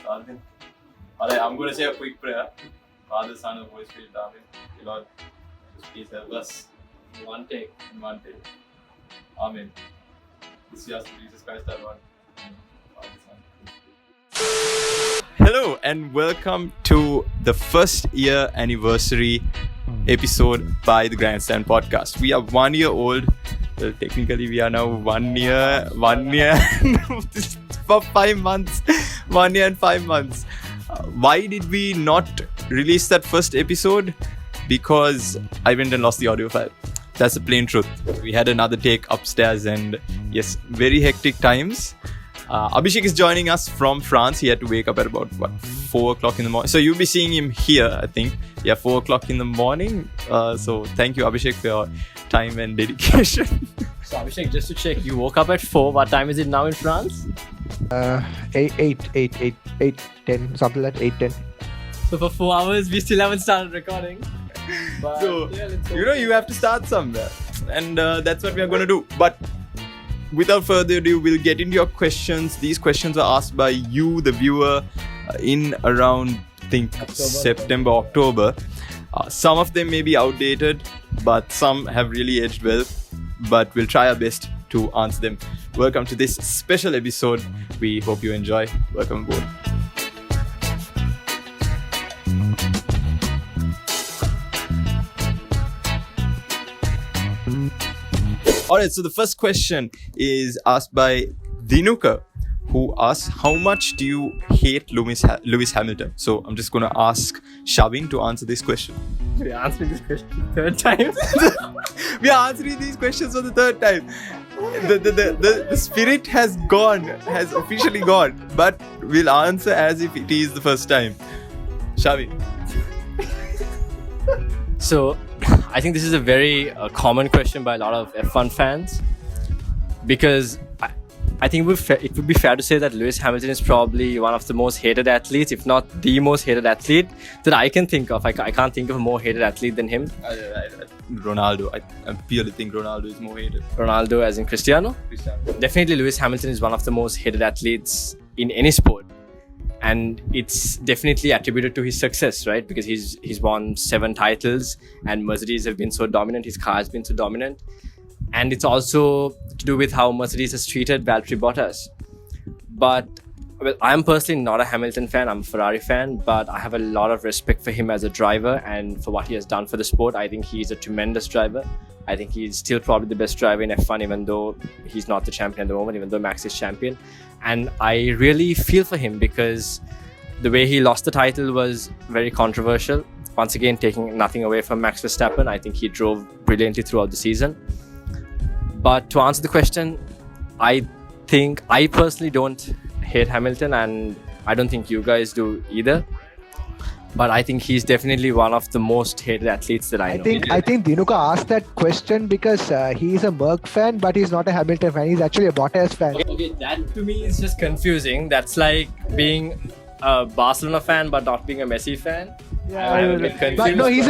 Amen. Alright, I'm going to say a quick prayer. Father, Son, and Holy Spirit, Amen. Lord, please help us in one take. Amen. This is Jesus Christ, our Lord. Father, Son. Hello and welcome to the first year anniversary episode by the GrandStand podcast. We are 1 year old. Well, technically we are now 1 year for 5 months. 1 year and 5 months. Why did we not release that first episode? Because I went and lost the audio file. That's the plain truth. We had another take upstairs and yes, very hectic times. Abhishek is joining us from France. He had to wake up at about 4 o'clock in the morning. So you'll be seeing him here, I think. 4 o'clock in the morning. So thank you, Abhishek, for your time and dedication. So Abhishek, just to check, you woke up at 4. What time is it now in France? 8:10, something like 8:10. So for 4 hours, we still haven't started recording. But So, you have to start somewhere. And that's what we are going to do. But without further ado, we'll get into your questions. These questions were asked by you, the viewer, in around, I think, September, October. Some of them may be outdated, but some have really aged well. But we'll try our best to answer them. Welcome to this special episode. We hope you enjoy. Welcome aboard. Alright, so the first question is asked by Dinuka, who asks, how much do you hate Lewis Hamilton? So I'm just going to ask Shavin to answer this question. We're answering this question the third time. We are answering these questions for the third time. The spirit has officially gone, but we'll answer as if it is the first time. Shavin. So, I think this is a very common question by a lot of F1 fans, because I think it would be fair to say that Lewis Hamilton is probably one of the most hated athletes, if not the most hated athlete that I can think of. I can't think of a more hated athlete than him. Ronaldo. I purely think Ronaldo is more hated. Ronaldo as in Cristiano? Definitely Lewis Hamilton is one of the most hated athletes in any sport. And it's definitely attributed to his success, right? Because he's won 7 titles and Mercedes have been so dominant. His car has been so dominant. And it's also to do with how Mercedes has treated Valtteri Bottas. But I'm personally not a Hamilton fan. I'm a Ferrari fan. But I have a lot of respect for him as a driver and for what he has done for the sport. I think he's a tremendous driver. I think he's still probably the best driver in F1, even though he's not the champion at the moment, even though Max is champion. And I really feel for him because the way he lost the title was very controversial. Once again, taking nothing away from Max Verstappen. I think he drove brilliantly throughout the season. But to answer the question, I think I personally don't hate Hamilton, and I don't think you guys do either. But I think he's definitely one of the most hated athletes that I know. I think Dinuka asked that question because he's a Merc fan, but he's not a Hamilton fan. He's actually a Bottas fan. Okay, that to me is just confusing. That's like being a Barcelona fan but not being a Messi fan. Yeah, I'm a bit confused. but no, he's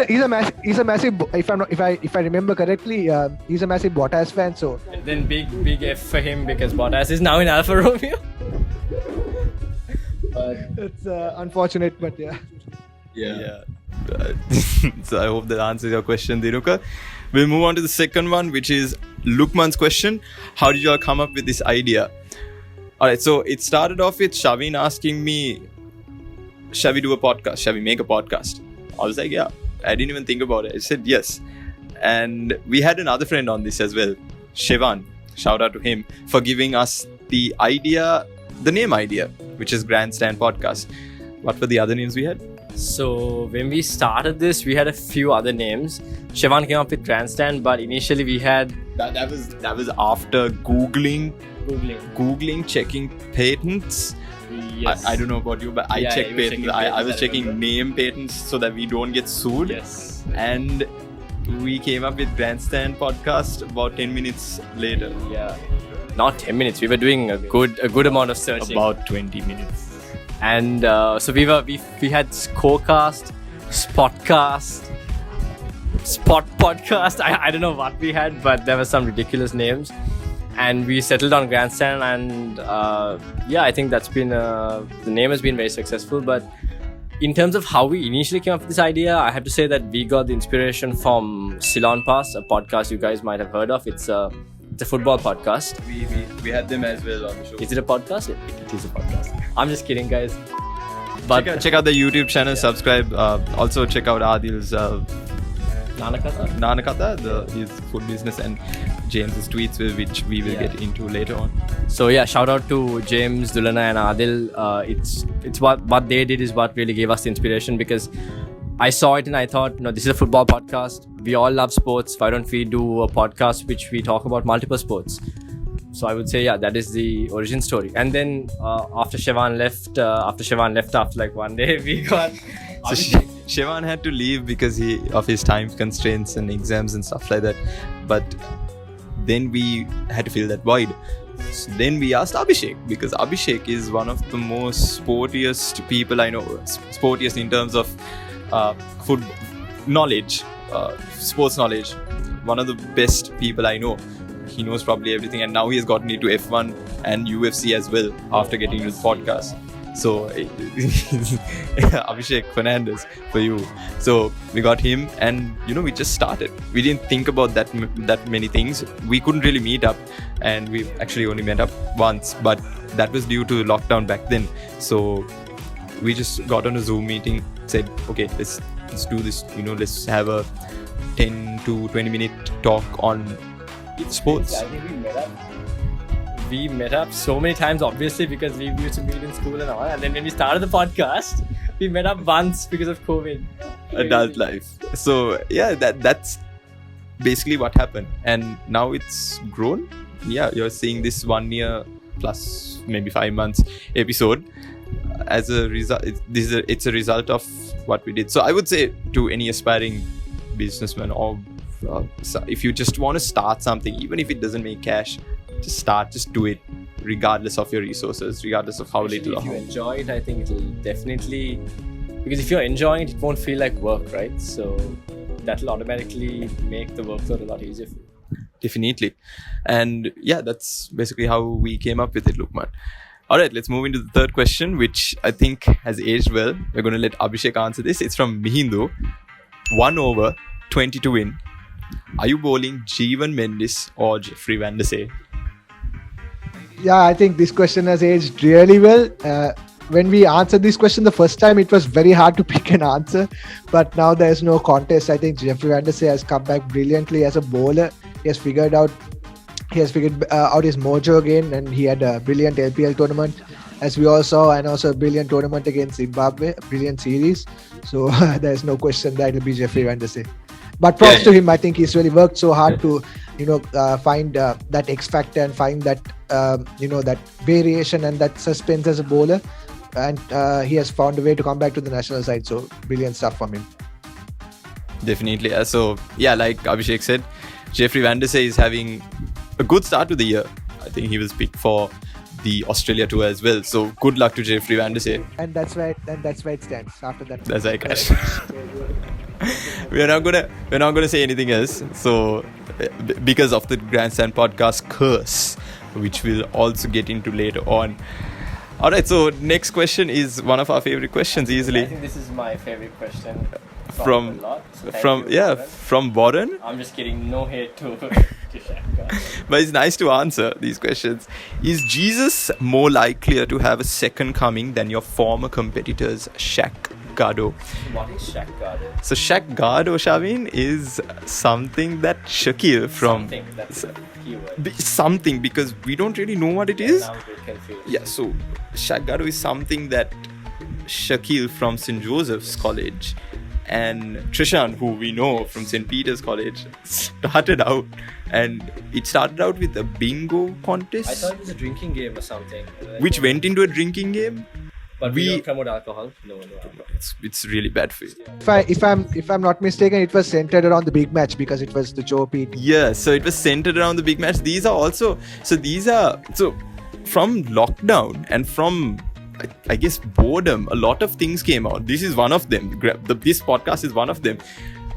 a massive. If I remember correctly, he's a massive Bottas fan. So And then big F for him because Bottas is now in Alfa Romeo. it's unfortunate, but yeah. Yeah. So I hope that answers your question, Dinuka. We'll move on to the second one, which is Lukman's question. How did you all come up with this idea? Alright, so it started off with Shavin asking me, shall we do a podcast? Shall we make a podcast? I was like, yeah. I didn't even think about it. I said yes. And we had another friend on this as well, Shivan. Shout out to him for giving us the name idea, which is GrandStand podcast. What were the other names we had? So when we started this, we had a few other names. Shivan came up with GrandStand, but initially we had That was after Googling, checking patents. Yes. I don't know about you, but I checked patents. I was checking name patents so that we don't get sued. Yes. And we came up with GrandStand podcast about 10 minutes later. Yeah. Not 10 minutes. We were doing a good amount of searching. About 20 minutes. And so we had Scorecast, Spotcast, Spot Podcast. I don't know what we had, but there were some ridiculous names. and we settled on GrandStand, and I think that's been the name has been very successful. But in terms of how we initially came up with this idea, I have to say that we got the inspiration from Ceylon Pass, a podcast you guys might have heard of. It's a football podcast. We had them as well on the show. Is it a podcast? It is a podcast. I'm just kidding, guys. But check out the YouTube channel, subscribe. Also check out Adil's Nanakatha, his food business, and James's tweets, which we will get into later on. So shout out to James, Dulana and Adil. It's what they did is what really gave us the inspiration, because I saw it and I thought, this is a football podcast. We all love sports. Why don't we do a podcast which we talk about multiple sports? So I would say, that is the origin story. And then after Shevan left after like one day, we got... So Shevan had to leave because of his time constraints and exams and stuff like that. But then we had to fill that void. So then we asked Abhishek, because Abhishek is one of the most sportiest people I know. Sportiest in terms of food knowledge, sports knowledge. One of the best people I know. He knows probably everything, and now he has gotten into F1 and UFC as well after getting into the podcast. So Abhishek Fernandez for you. So we got him, and we just started. We didn't think about that many things. We couldn't really meet up, and we actually only met up once, but that was due to lockdown back then. So we just got on a Zoom meeting, said, okay, let's do this. Let's have a 10 to 20 minute talk on sports. I think we met up so many times, obviously, because we used to meet in school and all. And then when we started the podcast, we met up once because of COVID. Adult life. So that's basically what happened. And now it's grown. Yeah, you're seeing this 1 year plus maybe 5 months episode. As a result, it's a result of what we did. So I would say to any aspiring businessman, or if you just want to start something, even if it doesn't make cash, just do it, regardless of your resources, regardless of how little. If you enjoy it, I think it'll definitely, because if you're enjoying it, it won't feel like work, right? So that'll automatically make the workload a lot easier for you. Definitely. And that's basically how we came up with it, Lukman. Alright, let's move into the third question, which I think has aged well. We're going to let Abhishek answer this. It's from Mihindu. 1 over, 20 to win. Are you bowling Jeevan Mendis or Jeffrey Van Der Sey? Yeah, I think this question has aged really well. When we answered this question the first time, it was very hard to pick an answer. But now there's no contest. I think Jeffrey Van Der Sey has come back brilliantly as a bowler. He has figured out his mojo again, and he had a brilliant LPL tournament, as we all saw, and also a brilliant tournament against Zimbabwe, a brilliant series. So there's no question that it'll be Jeffrey Van Der Sey. But props to him. I think he's really worked so hard to, find that X factor and find that, that variation and that suspense as a bowler. And he has found a way to come back to the national side. So brilliant stuff from him. Definitely. So like Abhishek said, Jeffrey Van Der Sey is having a good start to the year. I think he was picked for the Australia tour as well. So good luck to Jeffrey Van Der Sey. And that's where it stands. After that, that's why I crashed. We're not gonna say anything else. So because of the GrandStand podcast curse, which we'll also get into later on. Alright, so next question is one of our favorite questions easily. I think this is my favorite question from Warren. I'm just kidding, no hate to Shaq Gado. But it's nice to answer these questions. Is Jesus more likely to have a second coming than your former competitors, Shaq Gado? What is Shaq Gado? So Shaq Gado, Shavin, is something that Shakil from... Something, that's a keyword. Something, because we don't really know what it is. Now I'm a bit confused. Yeah, so Shaq Gado is something that Shakil from St. Joseph's College and Trishan, who we know from St. Peter's College, started out. And it started out with a bingo contest. I thought it was a drinking game or something. Which went into a drinking game. But we don't promote alcohol. No. It's really bad for you. If I'm not mistaken, it was centered around the big match because it was the Joe Pete. Yeah, so it was centered around the big match. These are from lockdown and from, I guess, boredom, a lot of things came out. This is one of them. This podcast is one of them.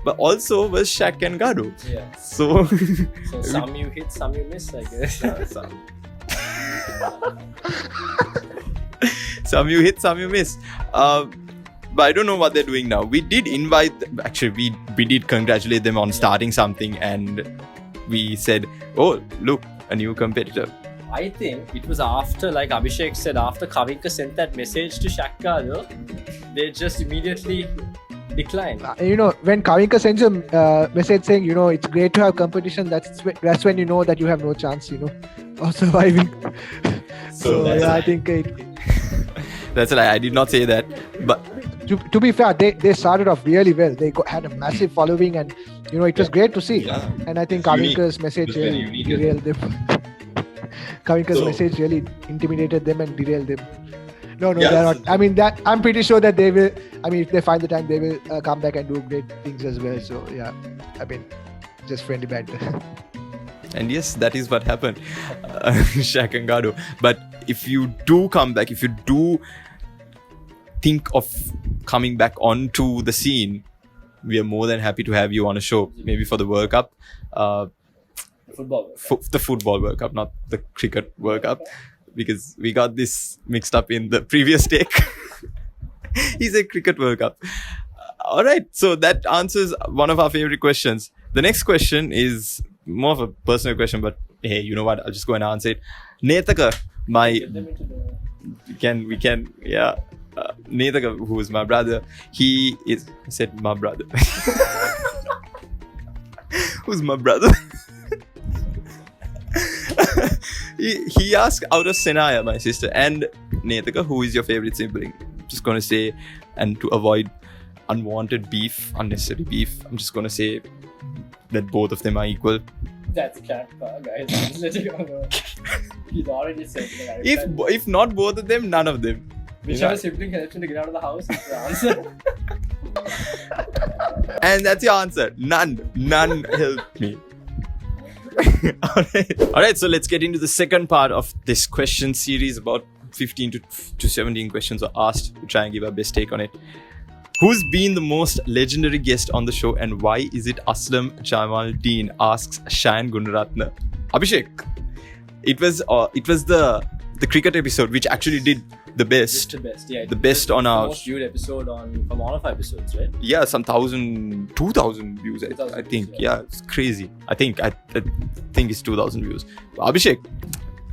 but also was Shaq Gado. Yeah. So, So some you hit, some you miss, I guess. some you hit, some you miss. But I don't know what they're doing now. We did invite them. Actually, we did congratulate them on starting something, and we said, "Oh, look, a new competitor." I think it was after, like Abhishek said, after Kavinka sent that message to Shaq Gado, they just immediately declined. When Kavinka sends a message saying, it's great to have competition, that's when you know that you have no chance, of surviving. So I think That's a lie. I did not say that. But to be fair, they started off really well. They had a massive following, and it was great to see. Yeah. And I think It's Kavinka's message really derailed them. Kavinka's message really intimidated them and derailed them. No, they're not. I mean, I'm pretty sure that they will. I mean, if they find the time, they will come back and do great things as well. So yeah, I mean, just friendly banter. And yes, that is what happened, Shaq and Gado. But if you do come back, if you do think of coming back onto the scene, we are more than happy to have you on a show, maybe for the World Cup. The football World Cup, not the cricket World Cup, because we got this mixed up in the previous take. He said cricket World Cup. All right, so that answers one of our favorite questions. The next question is more of a personal question, but hey, you know what? I'll just go and answer it. Netaka, we can, yeah. Netaka, who is my brother, I said my brother. Who's my brother? he asked out of Senaya, my sister, and Netaka, who is your favorite sibling? I'm just going to say, and to avoid unwanted beef, unnecessary beef, I'm just going to say that both of them are equal. That's cat, guys. He's already said that. If not both of them, none of them. Whichever sibling helps him to get out of the house is the answer. And that's your answer. None helped me. Alright, so let's get into the second part of this question series. About 15 to 17 questions were asked to try and give our best take on it. Who's been the most legendary guest on the show, and why is it Aslam Jamal Dean? Asks Shayan Gunaratna. Abhishek, it was the cricket episode which actually did the best. The best, yeah. The best on our most viewed episode from all of our episodes, right? Yeah, some 2,000 views. I think. Yeah, it's crazy. I think it's 2,000 views. Abhishek,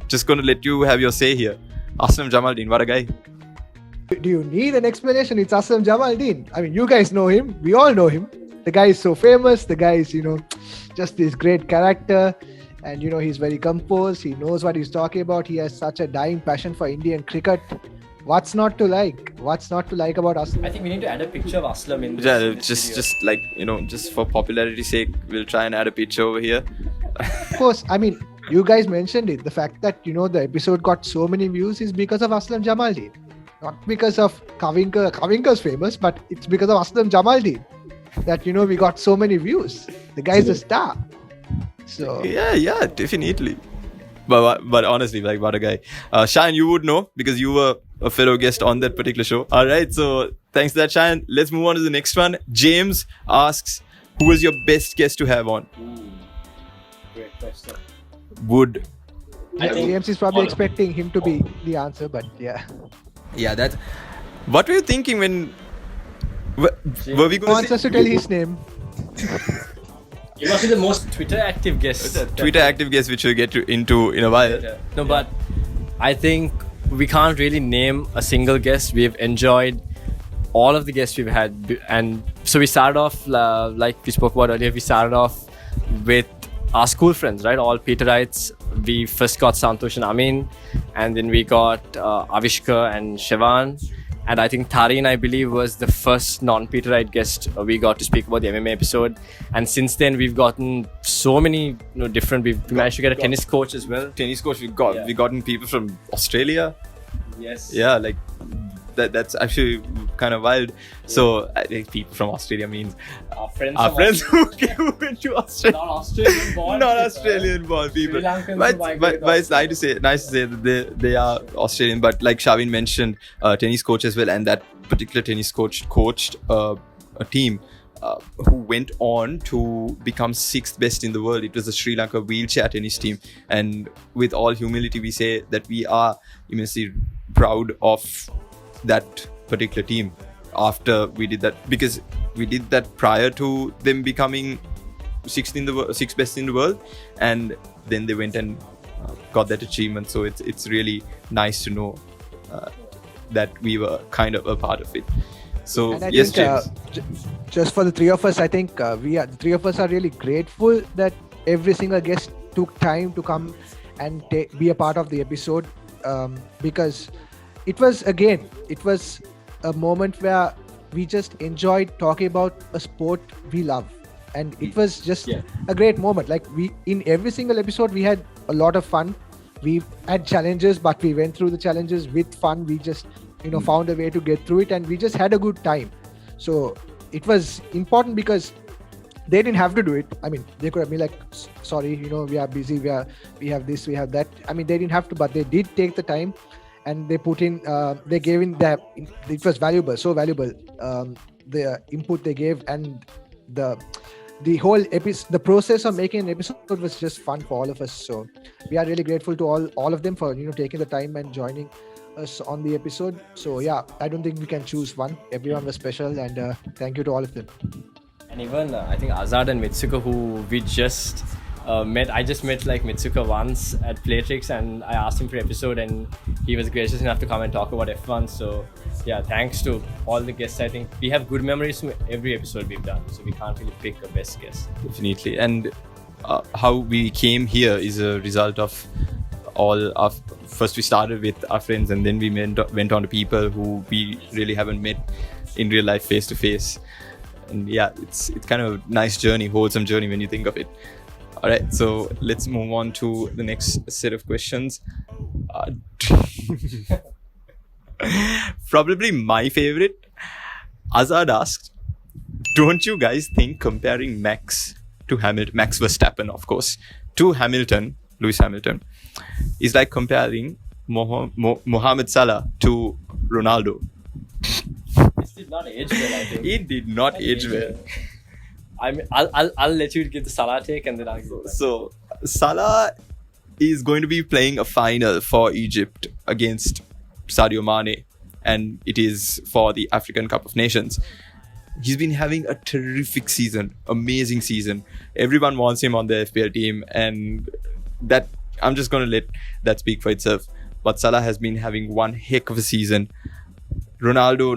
just gonna let you have your say here. Aslam Jamal Dean, what a guy. Do you need an explanation? It's Aslam Jamal Dean. I mean, you guys know him. We all know him. The guy is so famous. The guy is, just this great character. And, he's very composed. He knows what he's talking about. He has such a dying passion for Indian cricket. What's not to like? What's not to like about Aslam? I think we need to add a picture of Aslam in this. Yeah, just like, just for popularity's sake, we'll try and add a picture over here. Of course, I mean, you guys mentioned it. The fact that, the episode got so many views is because of Aslam Jamal Dean. Not because of Kavinka. Kavinka's famous, but it's because of Aslam Jamal Dean that, we got so many views. The guy's a star. So yeah, definitely. But honestly, like, what a guy. Shayan, you would know because you were a fellow guest on that particular show. All right, so thanks for that, Shayan. Let's move on to the next one. James asks, who was your best guest to have on? Great question. I think James is probably expecting him to be the answer, but yeah. Yeah, that's... What were you thinking when... Were we going He wants us to tell his name. He must be the most Twitter active guest. Twitter active guest, which we'll get into in a while. No, but I think we can't really name a single guest. We've enjoyed all of the guests we've had. And so we started off, like we spoke about earlier, we started off with our school friends, right? All Peterites. We first got Santosh and Amin, and then we got Avishka and Shivan. And I think Thareen, I believe, was the first non-Peterite guest we got to speak about the MMA episode. And since then, we've gotten so many different... We've managed to get a tennis coach as well. Tennis coach, we've gotten people from Australia. Yes. Yeah, like... That's actually kind of wild. So I think people from Australia means our friends who went to Australia. Not Australian born. Not Australian born people. But it's nice to say that they are Australian. But like Shavin mentioned, tennis coach as well, and that particular tennis coach coached a team who went on to become 6th best in the world. It was the Sri Lanka wheelchair tennis team. And with all humility, we say that we are immensely proud of that particular team after we did that, because we did that prior to them becoming 6th best in the world, and then they went and got that achievement. So it's really nice to know that we were kind of a part of it. So And I yes, think, James. just for the three of us, I think the three of us are really grateful that every single guest took time to come and be a part of the episode, because it was a moment where we just enjoyed talking about a sport we love, and it was just a great moment. Like, we, in every single episode, we had a lot of fun. We had challenges, but we went through the challenges with fun. We just found a way to get through it, and we just had a good time. So it was important because they didn't have to do it. I mean, they could have been like, sorry, we are busy, we have this, we have that. I mean, they didn't have to, but they did take the time, and they put in, they gave in that. It was valuable, so valuable. The input they gave, and the whole episode, the process of making an episode was just fun for all of us. So we are really grateful to all of them for taking the time and joining us on the episode. So yeah, I don't think we can choose one. Everyone was special, and thank you to all of them. And even I think Azad and Mitsuko, who we just met. I just met like Mitsuko once at Playtrix, and I asked him for an episode, and he was gracious enough to come and talk about F1. So yeah, thanks to all the guests. I think we have good memories from every episode we've done, so we can't really pick a best guest. Definitely. And how we came here is a result of all of, first we started with our friends, and then we went on to people who we really haven't met in real life, face to face. And yeah, it's kind of a nice journey, wholesome journey when you think of it. All right, so let's move on to the next set of questions. Probably my favorite. Azad asked, don't you guys think comparing Max Verstappen, of course, to Lewis Hamilton, is like comparing Mohamed Salah to Ronaldo? This did not age well, I think. It did not age well. I mean, I'll let you give the Salah take, and then I'll go back. So Salah is going to be playing a final for Egypt against Sadio Mane, and it is for the African Cup of Nations. He's been having a terrific season, amazing season. Everyone wants him on the FPL team, and that I'm just going to let that speak for itself. But Salah has been having one heck of a season. Ronaldo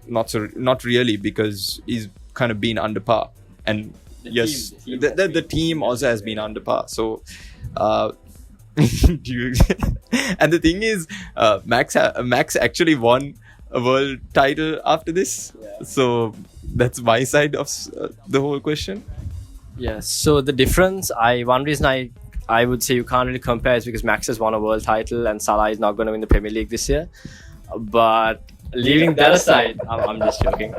not really, because he's kind of been under par, and the team also has been under par. So and the thing is, Max actually won a world title after this. So that's my side of the whole question. Yeah, so the difference, one reason I would say you can't really compare is because Max has won a world title and Salah is not going to win the Premier League this year. But leaving that aside, I'm just joking.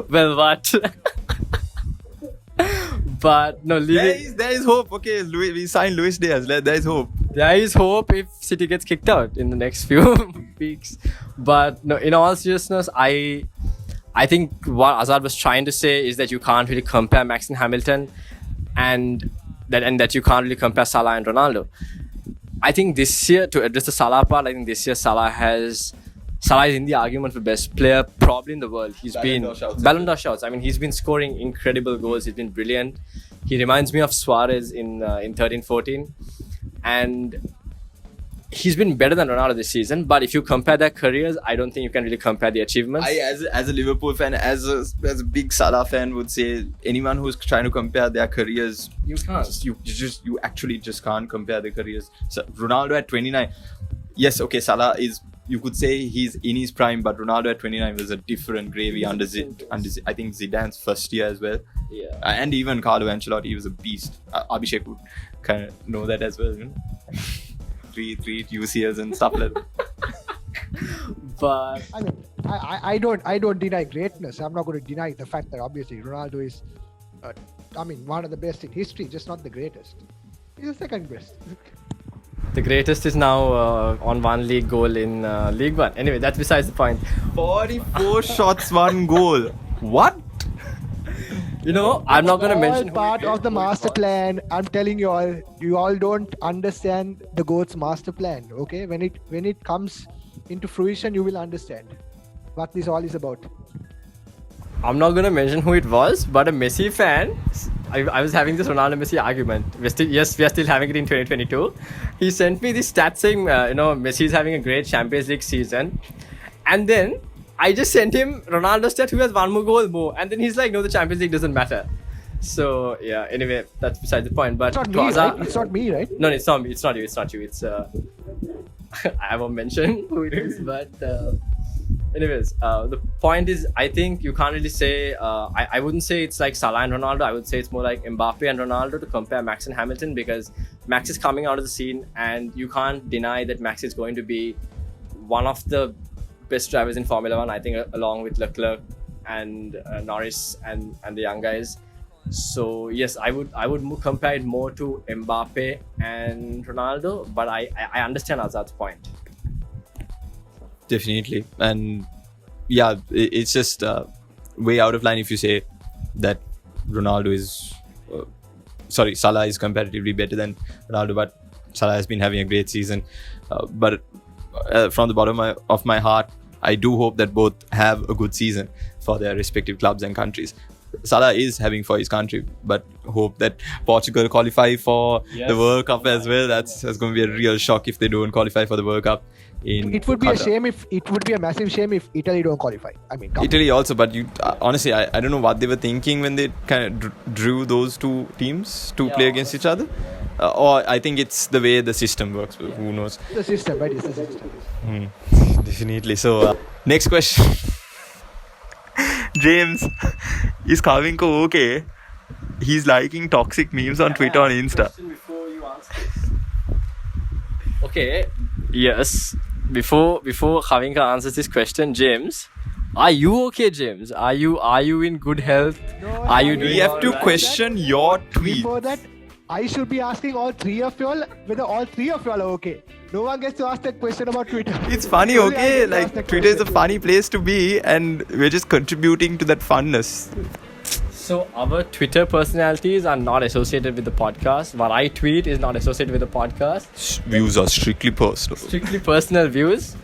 Well, what? But no, there is hope. Okay, we signed Luis Diaz. There is hope. There is hope if City gets kicked out in the next few weeks. But no, in all seriousness, I think what Azad was trying to say is that you can't really compare Max and Hamilton, and that you can't really compare Salah and Ronaldo. I think this year, to address the Salah part, I think this year Salah is in the argument for best player probably in the world. He's been Ballon d'Or shouts. I mean, he's been scoring incredible goals. He's been brilliant. He reminds me of Suarez in 13-14, and he's been better than Ronaldo this season. But if you compare their careers, I don't think you can really compare the achievements. As a Liverpool fan, as a big Salah fan, would say anyone who's trying to compare their careers, you can't. You actually just can't compare their careers. So Ronaldo at 29, yes, okay, Salah is, you could say he's in his prime, but Ronaldo at 29 was a different gravy under I think Zidane's first year as well. Yeah. And even Carlo Ancelotti, he was a beast. Abhishek would kind of know that as well, you know? three UCLs and stuff like that. But I mean, I don't deny greatness. I'm not going to deny the fact that obviously Ronaldo is, one of the best in history, just not the greatest. He's the second best. The greatest is now on one league goal in League One. Anyway, that's besides the point. 44 shots, 1 goal. What? You know, I'm not going to mention. All part of the master plan. I'm telling you all don't understand the GOAT's master plan. Okay, when it comes into fruition, you will understand what this all is about. I'm not going to mention who it was, but a Messi fan. I was having this Ronaldo Messi argument. We are still having it in 2022. He sent me this stat saying, Messi is having a great Champions League season, and then I just sent him Ronaldo's stat who has 1 more goal more, and then he's like, no, the Champions League doesn't matter. So yeah, anyway, that's beside the point. But It's not me, right? It's not me, right? No, it's not me. It's not you. It's not you. It's I won't mention who it is, but anyways, the point is, I think you can't really say. I wouldn't say it's like Salah and Ronaldo. I would say it's more like Mbappe and Ronaldo to compare Max and Hamilton, because Max is coming out of the scene, and you can't deny that Max is going to be one of the best drivers in Formula One. I think along with Leclerc and Norris and the young guys. So yes, I would compare it more to Mbappe and Ronaldo, but I understand Azad's point. Definitely. And yeah, it's just way out of line if you say that Ronaldo is Salah is comparatively better than Ronaldo, but Salah has been having a great season. But from the bottom of my heart, I do hope that both have a good season for their respective clubs and countries. Salah is having for his country, but hope that Portugal qualify for the World Cup as well. That's going to be a real shock if they don't qualify for the World Cup. It would be a massive shame if Italy don't qualify. I mean, Italy also, but honestly, I don't know what they were thinking when they kind of drew those two teams to play against each other. Or I think it's the way the system works. Who knows? The system, right? It's the system. Definitely. So, next question. James, is Kavinko okay? He's liking toxic memes on Twitter and Insta. Before you answer this. Okay, yes. Before Kavinka answers this question, James, are you okay, James? Are you in good health? No, are you doing We have all to right? question your tweet. Before that, I should be asking all three of y'all whether all three of y'all are okay. No one gets to ask that question about Twitter. It's funny, Only I okay? get to ask Like, that Twitter is a question. funny place to be, and we're just contributing to that funness. So our Twitter personalities are not associated with the podcast. What I tweet is not associated with the podcast. Views are strictly personal. Strictly personal views.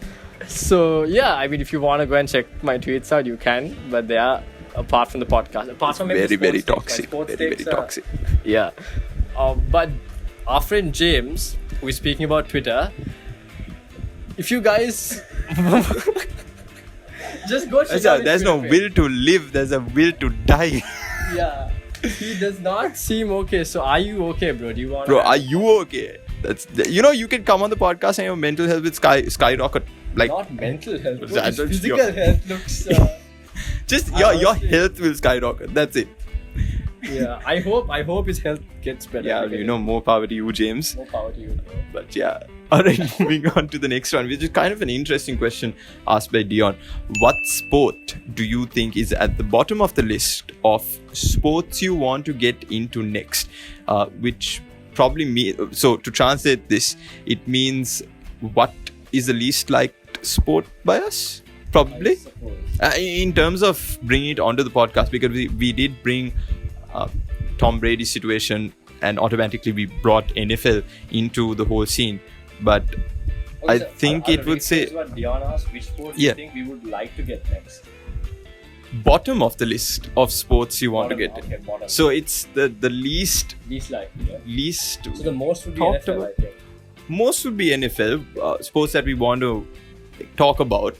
So yeah, I mean, if you want to go and check my tweets out, you can. But they are apart from the podcast. Apart from maybe Very, sports very takes. My toxic. sports Very, takes very are- toxic. Yeah. But our friend James, who is speaking about Twitter, if you guys just go check out his There's no Twitter will to live, there's a will to die. page. Yeah. He does not seem okay. So are you okay, bro? Do you want Bro, are you okay? You can come on the podcast and your mental health will skyrocket. Like, not mental health. Bro, That's his your- physical health looks just I your honestly- health will skyrocket. That's it. yeah. I hope his health gets better. Yeah, more power to you, James. More power to you, bro. But yeah. Alright, moving on to the next one, which is kind of an interesting question asked by Dion. What sport do you think is at the bottom of the list of sports you want to get into next? Which probably so to translate this, it means what is the least liked sport by us? Probably. In terms of bringing it onto the podcast, because we did bring Tom Brady's situation, and automatically we brought NFL into the whole scene. But I think it would say What Dion asked, which sport do Yeah. you think we would like to get next? bottom of the list of sports you want to get in. Okay, bottom. So it's the least Least likely, yeah. least So the most would be Talked NFL, about- I think. most would be NFL sports that we want to talk about.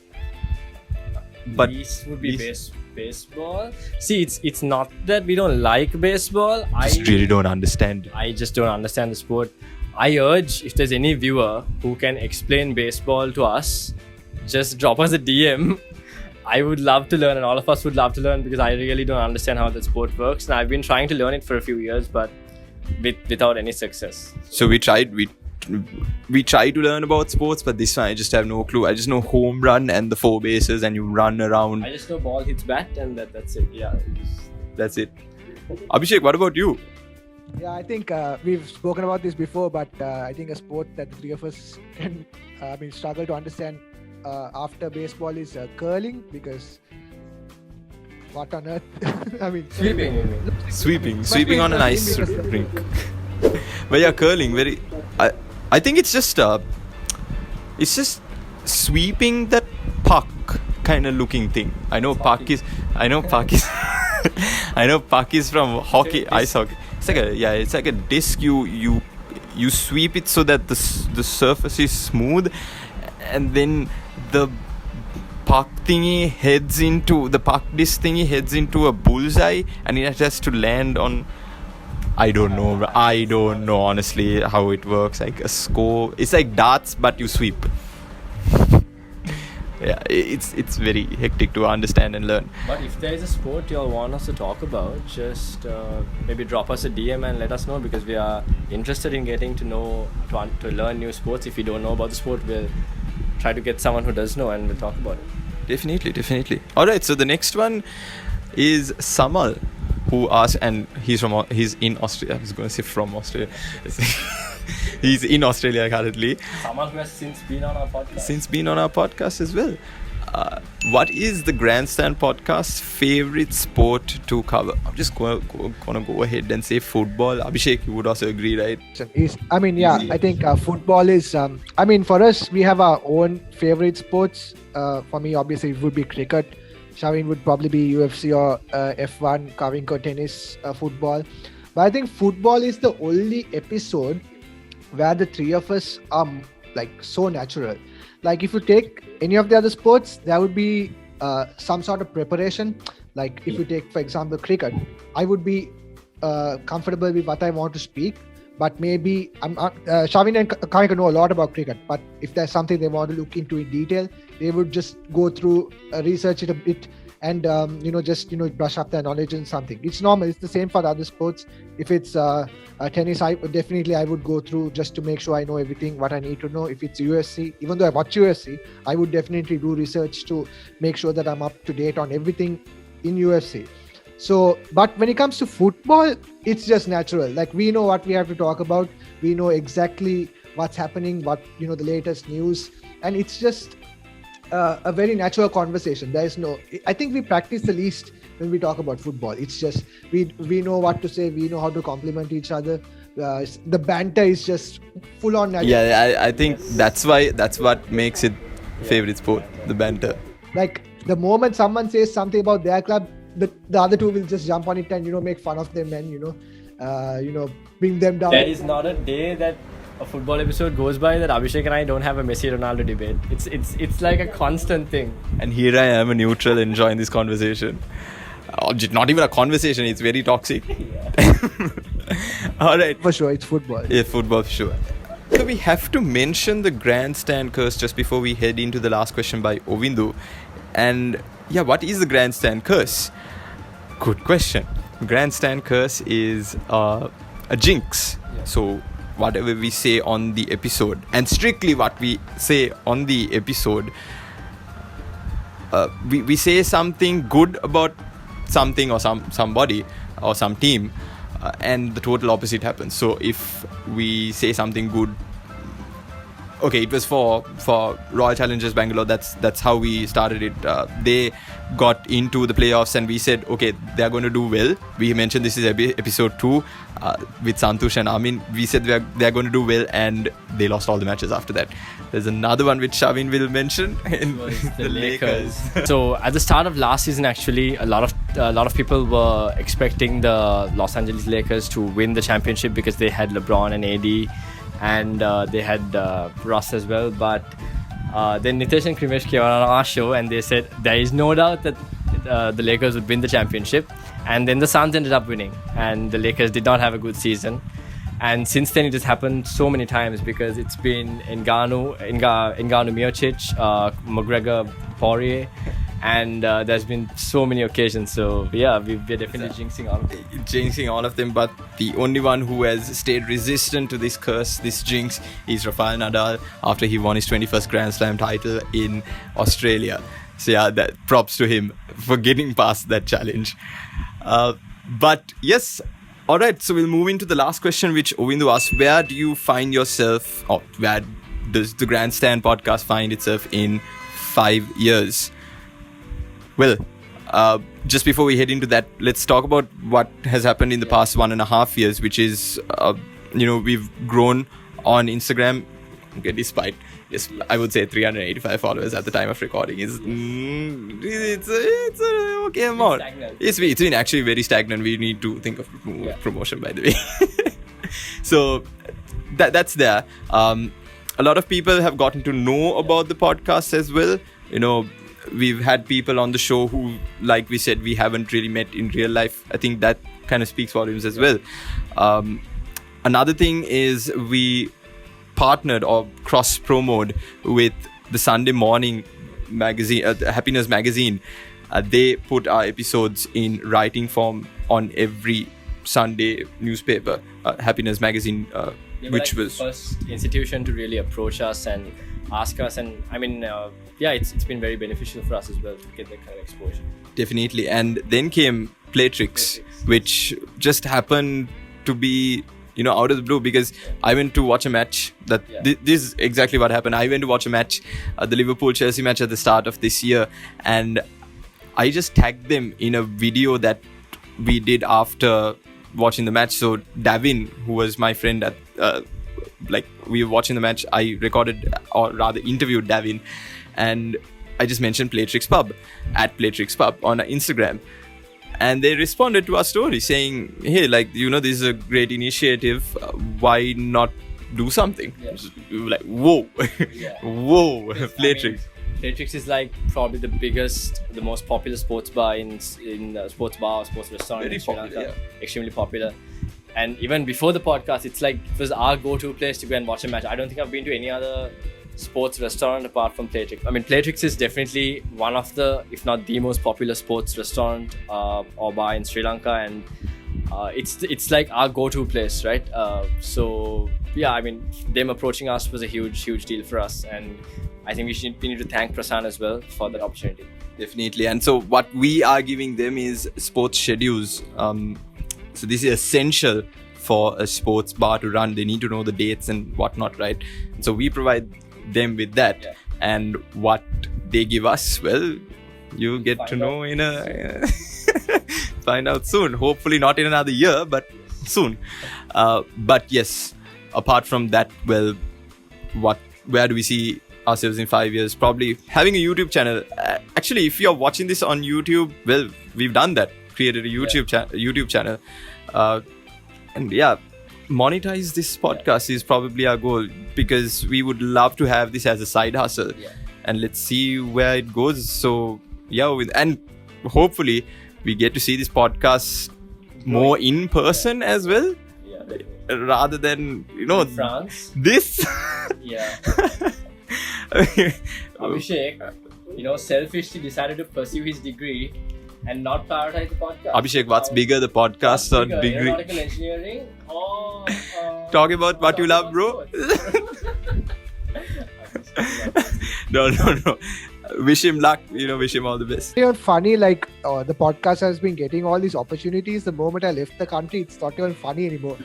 But Least would be least- baseball. See, it's not that we don't like baseball. just really don't understand. I just don't understand the sport. I urge, if there's any viewer who can explain baseball to us, just drop us a DM. I would love to learn, and all of us would love to learn, because I really don't understand how the sport works. And I've been trying to learn it for a few years, but without any success. So we tried to learn about sports, but this one I just have no clue. I just know home run and the 4 bases, and you run around. I just know ball hits bat, and that's it. Yeah. That's it. Abhishek, what about you? Yeah, I think we've spoken about this before, but I think a sport that the three of us can, struggle to understand after baseball is curling, because what on earth? I mean, Sweeping, you mean? Sweeping on an ice rink. But yeah, curling, very. I think it's just sweeping that puck kind of looking thing. I know puck is from hockey, ice hockey. It's like a disc. You sweep it so that the surface is smooth, and then the puck disc thingy heads into a bullseye, and it has to land on. I don't know honestly how it works. Like a score. It's like darts, but you sweep. Yeah, it's very hectic to understand and learn. But if there is a sport you all want us to talk about, just maybe drop us a DM and let us know, because we are interested in getting to know, to learn new sports. If you don't know about the sport, we'll try to get someone who does know and we'll talk about it. Definitely. Alright, so the next one is Samal, who asked, and he's in Australia. I was going to say from Australia. He's in Australia currently. Someone who has since been on our podcast. As well. What is the GrandStand podcast's favorite sport to cover? I'm just gonna go ahead and say football. Abhishek, you would also agree, right? I think football is. For us, we have our own favorite sports. For me, obviously, it would be cricket. Shavin would probably be UFC or F1, Kavinko tennis, football. But I think football is the only episode where the three of us are like so natural. Like if you take any of the other sports, there would be some sort of preparation. Like if you take, for example, cricket, I would be comfortable with what I want to speak. But maybe Shavin and Kavinko know a lot about cricket. But if there's something they want to look into in detail, they would just go through, research it a bit, and brush up their knowledge in something. It's normal. It's the same for the other sports. If it's tennis, I would go through just to make sure I know everything what I need to know. If it's UFC, even though I watch UFC, I would definitely do research to make sure that I'm up to date on everything in UFC. So, but when it comes to football, it's just natural. Like we know what we have to talk about. We know exactly what's happening, the latest news, and it's just a very natural conversation. I think we practice the least when we talk about football. It's just we know what to say. We know how to compliment each other. The banter is just full on natural. Yeah, I think that's what makes it favorite sport. The banter. Like the moment someone says something about their club, the other two will just jump on it and make fun of them and bring them down. There is not a day that a football episode goes by that Abhishek and I don't have a Messi Ronaldo debate. It's like a constant thing. And here I am, a neutral, enjoying this conversation. Not even a conversation, it's very toxic. Yeah. Alright. For sure, it's football. Yeah, football for sure. So we have to mention the GrandStand curse just before we head into the last question by Ovindu. And yeah, what is the GrandStand curse? Good question. GrandStand curse is a jinx. Yeah. So whatever we say on the episode, and strictly what we say on the episode, we say something good about something or somebody or some team, and the total opposite happens. So if we say something good, okay, it was for Royal Challengers Bangalore. That's how we started it. They got into the playoffs, and we said, okay, they're going to do well. We mentioned this is episode 2 with Santush and Amin. We said they're going to do well, and they lost all the matches after that. There's another one which Shavin will mention. The Lakers. So at the start of last season, actually, a lot of people were expecting the Los Angeles Lakers to win the championship because they had LeBron and AD. And they had Russ as well, but then Nitesh and Krimesh came on our show and they said there is no doubt that the Lakers would win the championship, and then the Suns ended up winning, and the Lakers did not have a good season. And since then it has happened so many times because it's been Ngannou, Miocic, McGregor, Poirier, and there's been so many occasions. So yeah, we're definitely jinxing all of them. But the only one who has stayed resistant to this curse, this jinx, is Rafael Nadal after he won his 21st Grand Slam title in Australia. So yeah, that props to him for getting past that challenge. But yes, All right, so we'll move into the last question, which Ovindu asked. Where do you find yourself, or where does the GrandStand podcast find itself in 5 years? Well, just before we head into that, let's talk about what has happened in the past 1.5 years, which is, we've grown on Instagram. Okay, despite, yes, I would say 385 followers at the time of recording is it's a okay amount. It's been actually very stagnant. We need to think of promotion, by the way. So that's there. A lot of people have gotten to know about the podcast as well. We've had people on the show who, like we said, we haven't really met in real life. I think that kind of speaks volumes as well. Another thing is we partnered or cross-promoted with the Sunday morning magazine, Happiness magazine. They put our episodes in writing form on every Sunday newspaper, Happiness magazine, which was the first institution to really approach us and ask us. And I mean, it's been very beneficial for us as well to get that kind of exposure. Definitely. And then came Playtrix, which just happened to be out of the blue, because I went to watch a match. This is exactly what happened. I went to watch a match, the Liverpool-Chelsea match at the start of this year, and I just tagged them in a video that we did after watching the match. So Davin, who was my friend at, we were watching the match, I recorded, or rather interviewed Davin, and I just mentioned Playtrix Pub, at Playtrix Pub on Instagram. And they responded to our story saying, hey, this is a great initiative. Why not do something? Yeah. Like, whoa. Yeah. Whoa, yes, Playtrix. Playtrix is probably the biggest, the most popular sports bar in sports bar or sports restaurant in Sri Lanka. Yeah. Extremely popular. And even before the podcast, it was our go-to place to go and watch a match. I don't think I've been to any other sports restaurant apart from Playtrix. I mean, Playtrix is definitely one of the, if not the most popular sports restaurant or bar in Sri Lanka, and it's like our go-to place, right? So yeah, I mean, them approaching us was a huge deal for us, and I think we need to thank Prasan as well for that opportunity. Definitely. And so what we are giving them is sports schedules. So this is essential for a sports bar to run. They need to know the dates and whatnot, right? And so we provide them with that. Yeah. And what they give us, well, you'll get to know find out soon. Hopefully not in another year, but soon. But yes, apart from that, well, where do we see ourselves in 5 years? Probably having a YouTube channel. Actually, if you're watching this on YouTube, well, we've done that. Created a YouTube channel. And yeah, monetize this podcast is probably our goal, because we would love to have this as a side hustle. Yeah. And let's see where it goes. So yeah, and hopefully we get to see this podcast more in person as well. Yeah, rather than France. This. Yeah. Abhishek, selfishly decided to pursue his degree and not prioritize the podcast. Abhishek, what's bigger, the podcast or degree? Aeronautical engineering or... Talk about what you love, bro. No. Wish him luck. Wish him all the best. It's funny, the podcast has been getting all these opportunities. The moment I left the country, it's not even funny anymore.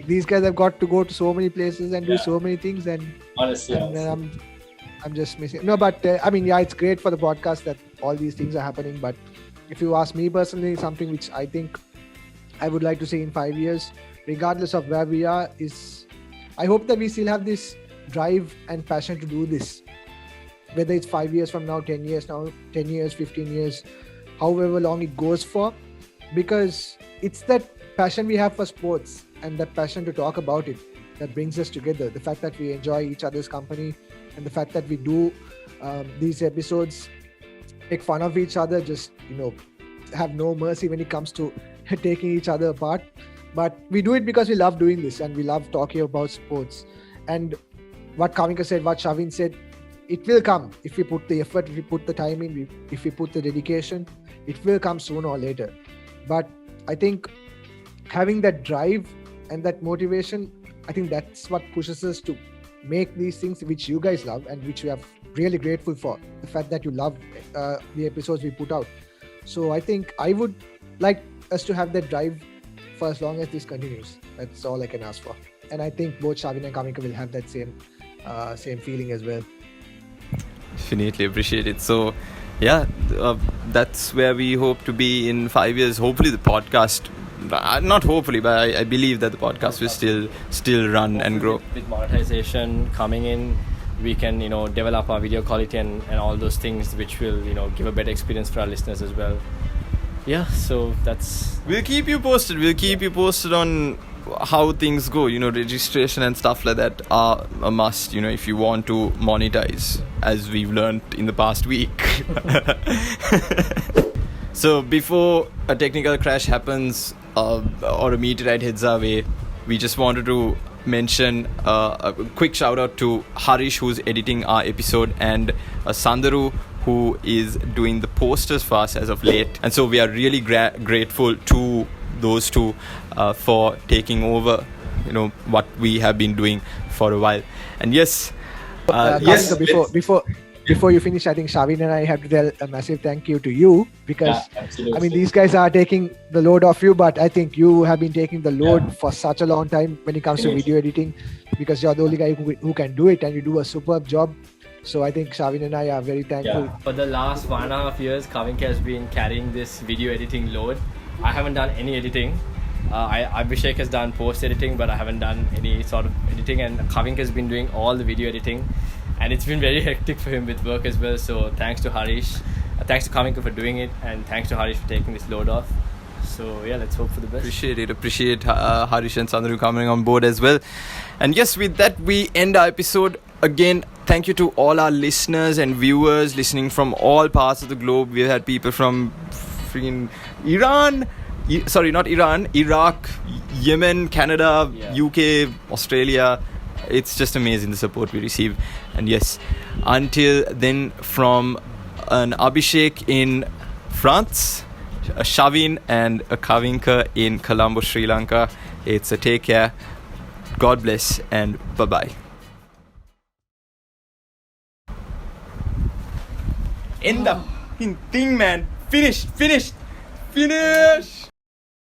These guys have got to go to so many places and do so many things. And honestly. I'm just missing. No, but it's great for the podcast that all these things are happening. But if you ask me personally, something which I think I would like to see in 5 years, regardless of where we are, is I hope that we still have this drive and passion to do this. Whether it's 5 years from now, 10 years now, 10 years, 15 years, however long it goes for, because it's that passion we have for sports and that passion to talk about it that brings us together. The fact that we enjoy each other's company and the fact that we do these episodes, make fun of each other, just have no mercy when it comes to taking each other apart. But we do it because we love doing this and we love talking about sports. And what Kamika said, what Shavin said, it will come if we put the effort, if we put the time in, if we put the dedication, it will come sooner or later. But I think having that drive and that motivation, I think that's what pushes us to make these things which you guys love and which we are really grateful for. The fact that you love the episodes we put out. So I think I would like us to have that drive for as long as this continues. That's all I can ask for. And I think both Shavin and Kavinka will have that same feeling as well. Definitely appreciate it. So, yeah, that's where we hope to be in 5 years. Hopefully, the podcast. Not hopefully, but I believe that the podcast will still run and grow. With monetization coming in, we can develop our video quality and all those things, which will give a better experience for our listeners as well. Yeah, so that's. We'll keep you posted. We'll keep you posted on how things go. Registration and stuff like that are a must. If you want to monetize, as we've learned in the past week. So before a technical crash happens or a meteorite heads our way, we just wanted to mention a quick shout out to Harish, who's editing our episode, and Sandaru, who is doing the posters for us as of late. And so we are really grateful to those two for taking over what we have been doing for a while. And yes, before you finish, I think Shavin and I have to tell a massive thank you to you, because absolutely. I mean, these guys are taking the load off you, but I think you have been taking the load for such a long time when it comes to video editing, because you're the only guy who can do it, and you do a superb job. So I think Shavin and I are very thankful. Yeah. For the last 1.5 years, Kavinka has been carrying this video editing load. I haven't done any editing. Abhishek has done post editing, but I haven't done any sort of editing, and Kavinka has been doing all the video editing. And it's been very hectic for him with work as well. So thanks to Harish, thanks to Kavinka for doing it, and thanks to Harish for taking this load off. So yeah, let's hope for the best. Appreciate Harish and Sandaru coming on board as well. And yes, with that we end our episode. Again, thank you to all our listeners and viewers listening from all parts of the globe. We've had people from freaking Iraq, Yemen, Canada, UK, Australia. It's just amazing, the support we receive. And yes, until then, from an Abhishek in France, a Shavin and a Kavinka in Colombo, Sri Lanka, it's a take care. God bless and bye-bye. End the thing, man. Finish.